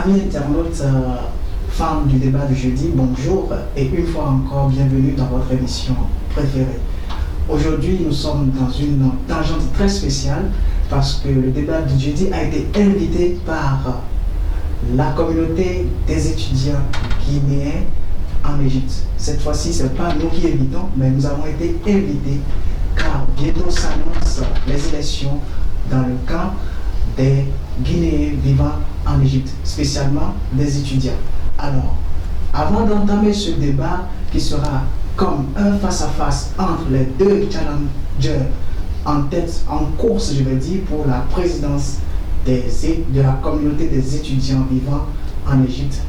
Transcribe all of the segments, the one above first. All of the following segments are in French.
Amis internautes, fans du débat de jeudi, bonjour et une fois encore bienvenue dans votre émission préférée. Aujourd'hui, nous sommes dans une tangente très spéciale parce que le débat de jeudi a été invité par la communauté des étudiants guinéens en Égypte. Cette fois-ci, ce n'est pas nous qui invitons, mais nous avons été invités car bientôt s'annoncent les élections dans le camp des Guinéens vivant en Égypte, spécialement des étudiants. Alors, avant d'entamer ce débat qui sera comme un face-à-face entre les deux challengers en tête, en course, je vais dire, pour la présidence de la communauté des étudiants vivant en Égypte,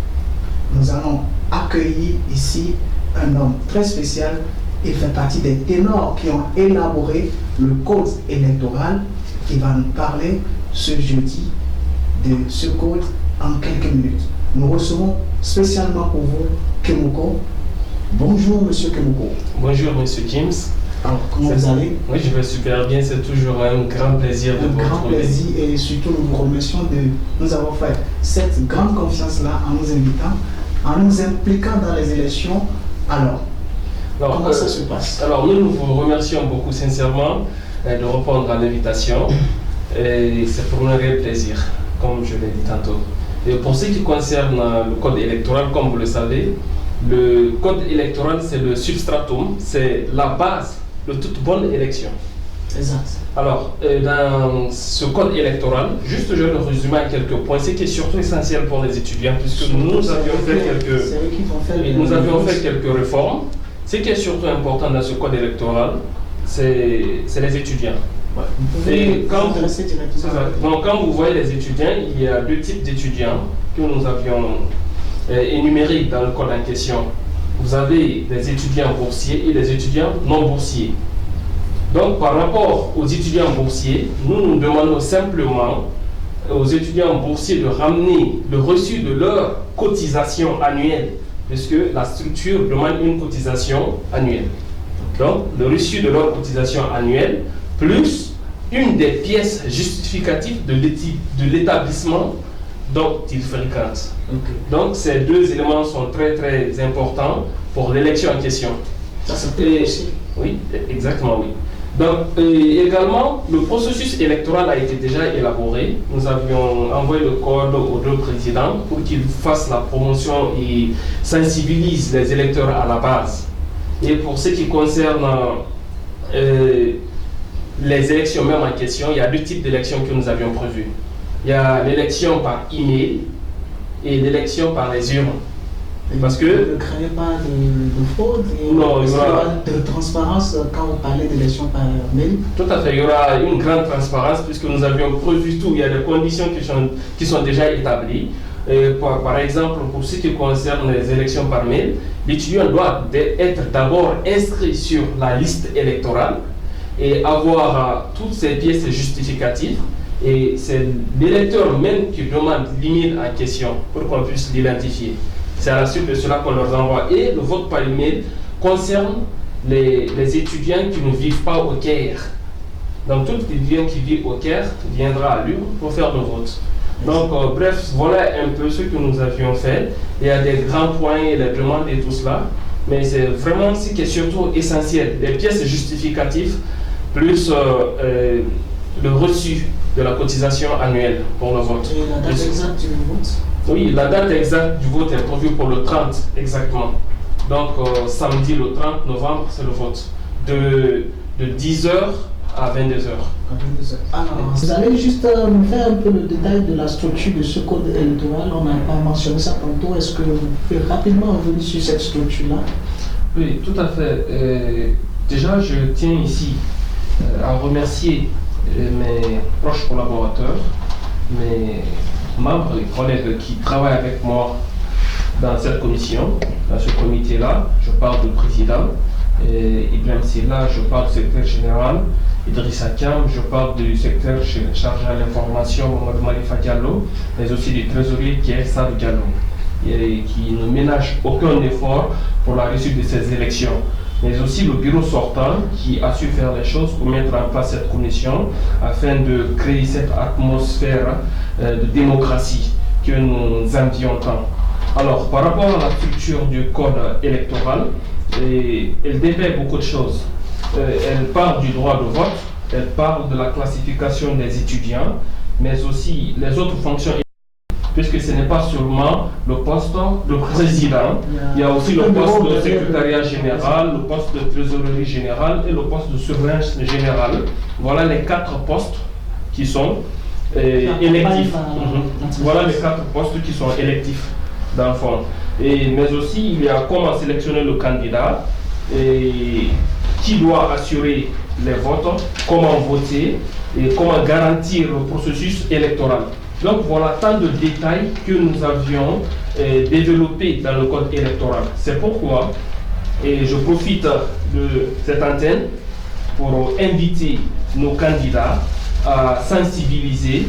nous allons accueillir ici un homme très spécial. Il fait partie des ténors qui ont élaboré le code électoral qui va nous parler ce jeudi de ce code en quelques minutes. Nous recevons spécialement pour vous Kemoko. Bonjour Monsieur Kemoko. Bonjour Monsieur James. Alors comment vous allez? Oui, je vais super bien, c'est toujours un grand plaisir de vous retrouver. Un grand plaisir et surtout nous vous remercions de nous avoir fait cette grande confiance-là en nous invitant, en nous impliquant dans les élections. Alors comment ça se passe? Alors nous vous remercions beaucoup sincèrement de répondre à l'invitation. Et c'est pour nous un réel plaisir, comme je l'ai dit tantôt. Et pour ce qui concerne le code électoral, comme vous le savez, le code électoral c'est le substratum, c'est la base de toute bonne élection. Exact. Alors, dans ce code électoral, juste je vais le résumer à quelques points, ce qui est surtout essentiel pour les étudiants, puisque nous avions fait quelques réformes. Ce qui est surtout important dans ce code électoral, c'est les étudiants. Ouais. Et quand vous voyez les étudiants, il y a deux types d'étudiants que nous avions énumérés dans le code en question. Vous avez des étudiants boursiers et des étudiants non boursiers. Donc par rapport aux étudiants boursiers, nous demandons simplement aux étudiants boursiers de ramener le reçu de leur cotisation annuelle, puisque la structure demande une cotisation annuelle. Donc le reçu de leur cotisation annuelle plus une des pièces justificatives de l'établissement dont ils fréquentent. Okay. Donc ces deux éléments sont très très importants pour l'élection en question. Ça c'est possible. Oui, exactement, oui. Donc également, le processus électoral a été déjà élaboré. Nous avions envoyé le code aux deux présidents pour qu'ils fassent la promotion et sensibilisent les électeurs à la base. Et pour ce qui concerne les élections même en question, il y a deux types d'élections que nous avions prévues. Il y a l'élection par email et l'élection par les urnes. Parce que... Vous ne craignez pas de fraude et non, il y aura de transparence quand vous parlez d'élection par mail? Tout à fait, il y aura une grande transparence puisque nous avions prévu tout. Il y a des conditions qui sont déjà établies. Par exemple, pour ce qui concerne les élections par mail, l'étudiant doit être d'abord inscrit sur la liste électorale et avoir toutes ces pièces justificatives. Et c'est l'électeur même qui demande l'email en question pour qu'on puisse l'identifier. C'est à la suite de cela qu'on leur envoie. Et le vote par email concerne les étudiants qui ne vivent pas au Caire. Donc tout étudiant qui vit au Caire viendra à l'urne pour faire le vote. Donc bref, voilà un peu ce que nous avions fait. Il y a des grands points, les demandes et tout cela. Mais c'est vraiment ce qui est surtout essentiel. Les pièces justificatives plus le reçu de la cotisation annuelle pour le vote. Et la date exacte du vote? Oui, la date exacte du vote est prévue pour le 30 exactement. Donc samedi le 30 novembre, c'est le vote. De 10h à 22h. Alors, vous allez juste nous faire un peu le détail de la structure de ce code électoral. On n'a pas mentionné ça tantôt. Est-ce que vous pouvez rapidement revenir sur cette structure-là? Oui, tout à fait. Déjà, je tiens ici à remercier mes proches collaborateurs, mes membres et collègues qui travaillent avec moi dans cette commission, dans ce comité-là. Je parle du président, Ibrahim Silla, je parle du secrétaire général, Idrissa Thiam, je parle du secrétaire chargé à l'information, Mohamed Malifa Diallo, mais aussi du trésorier qui est Sadou Diallo, et qui ne ménage aucun effort pour la réussite de ces élections. Mais aussi le bureau sortant qui a su faire les choses pour mettre en place cette commission afin de créer cette atmosphère de démocratie que nous envions tant. Alors, par rapport à la structure du code électoral, elle détaille beaucoup de choses. Elle parle du droit de vote, elle parle de la classification des étudiants, mais aussi les autres fonctions, puisque ce n'est pas seulement le poste de président, il y a aussi le poste de secrétariat général, le poste de trésorerie générale et le poste de surveillance générale. Voilà les 4 postes qui sont électifs. Voilà les 4 postes qui sont électifs dans le fond. Mais aussi, il y a comment sélectionner le candidat, qui doit assurer les votes, comment voter et comment garantir le processus électoral. Donc voilà tant de détails que nous avions développés dans le code électoral. C'est pourquoi je profite de cette antenne pour inviter nos candidats à sensibiliser,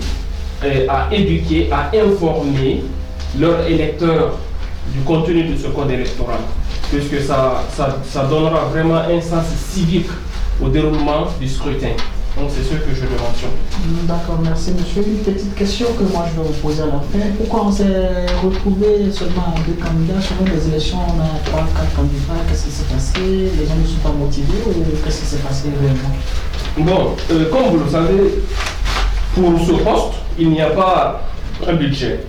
à éduquer, à informer leurs électeurs du contenu de ce code électoral, puisque ça donnera vraiment un sens civique au déroulement du scrutin. Donc c'est ce que je le mentionne. D'accord, merci monsieur. Une petite question que moi je vais vous poser à la fin. Pourquoi on s'est retrouvé seulement à 2 candidats? Selon les élections, on a 3, 4 candidats. Qu'est-ce qui s'est passé? Les gens ne sont pas motivés ou qu'est-ce qui s'est passé réellement? Bon, comme vous le savez, pour ce poste, il n'y a pas un budget.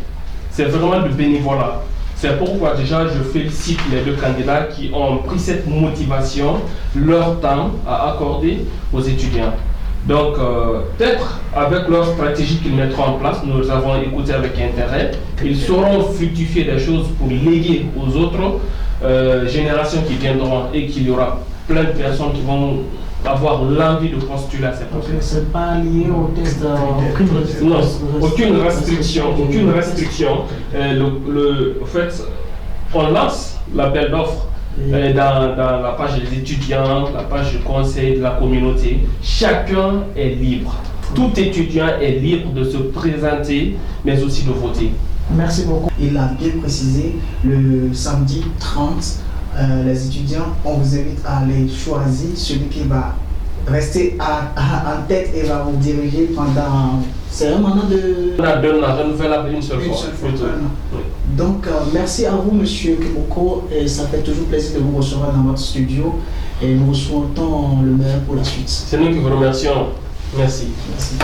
C'est vraiment du bénévolat. C'est pourquoi déjà je félicite les 2 candidats qui ont pris cette motivation, leur temps à accorder aux étudiants. Donc peut-être avec leur stratégie qu'ils mettront en place, nous avons écouté avec intérêt, ils sauront fructifier des choses pour léguer aux autres générations qui viendront et qu'il y aura plein de personnes qui vont avoir l'envie de postuler à ces postes. Ce n'est pas lié au test, non, aucune restriction. En fait, on lance l'appel d'offres dans la page des étudiants, la page du conseil de la communauté. Chacun est libre. Tout étudiant est libre de se présenter, mais aussi de voter. Merci beaucoup. Il a bien précisé, le samedi 30, les étudiants, on vous invite à aller choisir celui qui va rester en tête et va vous diriger pendant... C'est un mandat de... On a renouvelable une seule fois. Oui. Donc, merci à vous, monsieur Kiboko, et ça fait toujours plaisir de vous recevoir dans votre studio et nous vous souhaitons le meilleur pour la suite. C'est nous qui vous remercions. Merci. Merci.